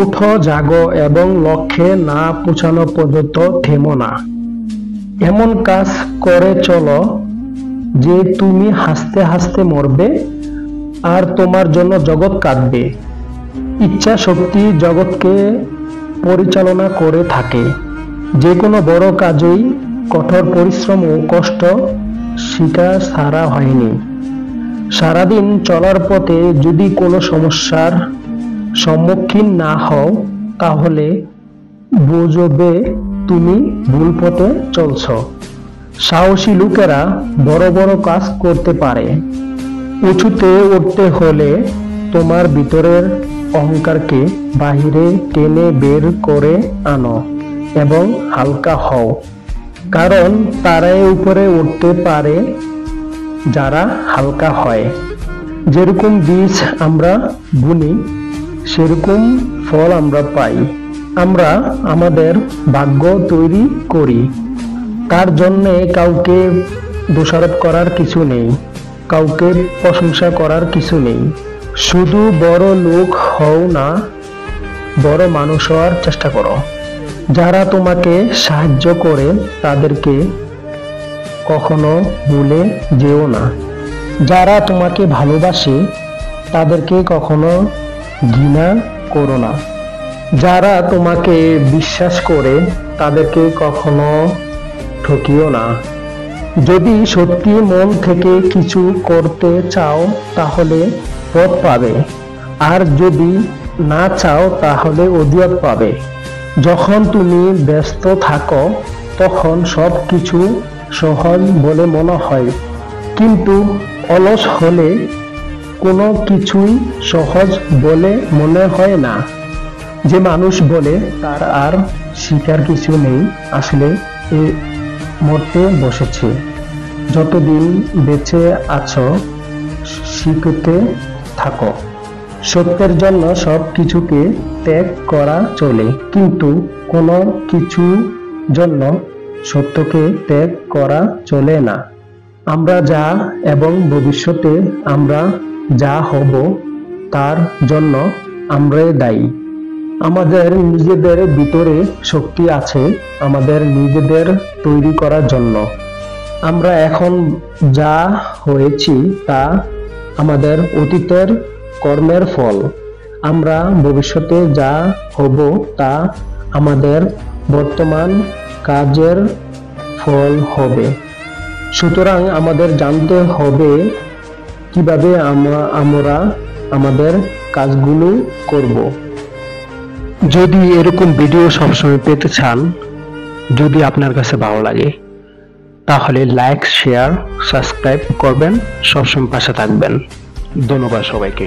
উঠো, জাগো এবং লক্ষ্যে না পৌঁছানো পর্যন্ত থেমো না। এমন কাজ করে চলো যে তুমি হাসতে হাসতে মরবে আর তোমার জন্য জগৎ কাঁদবে। ইচ্ছা শক্তি জগৎকে পরিচালনা করে থাকে। যে কোনো বড় কাজেই কঠোর পরিশ্রম ও কষ্ট স্বীকার ছাড়া হয়নি। সারাদিন চলার পথে যদি কোনো সমস্যার সম্মুখীন না হও, তাহলে বুঝবে তুমি ভুল পথে চলছ। সাহসী লোকেরা বড় বড় কাজ করতে পারে। উঁচুতে উঠতে হলে তোমার ভিতরের অহংকারকে বাহিরে টেনে বের করে আনো এবং হালকা হও, কারণ তারাই উপরে উঠতে পারে যারা হালকা হয়। যেরকম বীজ আমরা বুনি সেরকম ফল আমরা পাই। আমরা আমাদের ভাগ্য তৈরি করি। তার জন্যে কাউকে দোষারোপ করার কিছু নেই, কাউকে প্রশংসা করার কিছু নেই। শুধু বড় লোক হও না, বড় মানুষ হওয়ার চেষ্টা করো। যারা তোমাকে সাহায্য করে তাদেরকে কখনো ভুলে যেও না। যারা তোমাকে ভালোবাসে তাদেরকে কখনো ঘৃণা করো না। যারা তোমাকে বিশ্বাস করে তাদেরকে কখনো ঠকিও না। যদি সত্যি মন থেকে কিছু করতে চাও তাহলে পথ পাবে, আর যদি না চাও তাহলে অজুহাত পাবে। যখন তুমি ব্যস্ত থাকো তখন সব কিছু সহজ বলে মনে হয়, কিন্তু অলস হলে কোনো কিছুই সহজ বলে মনে হয় না। যে মানুষ বলে তার আর শিখার কিছু নেই, আসলে মরতে বসেছে। যতদিন বেঁচে আছো শিখতে থাকো। সত্যের জন্য সব কিছুকে ত্যাগ করা চলে, কিন্তু কোনো কিছু জন্য সত্যকে ত্যাগ করা চলে না। আমরা যা এবং ভবিষ্যতে আমরা যা হব তার জন্য আমরাই দায়ী। আমাদের নিজেদের ভিতরে শক্তি আছে আমাদের নিজেদের তৈরি করার জন্য। আমরা এখন যা হয়েছি তা আমাদের অতীতের কর্মের ফল। আমরা ভবিষ্যতে যা হব তা আমাদের বর্তমান কাজের ফল হবে। সুতরাং আমাদের জানতে হবে কিভাবে আমরা আমাদের কাজগুলো করব। যদি এরকম ভিডিও সবসময় পেতে চান, যদি আপনার কাছে ভালো লাগে, তাহলে লাইক, শেয়ার, সাবস্ক্রাইব করবেন, সবসময় পাশে থাকবেন। ধন্যবাদ সবাইকে।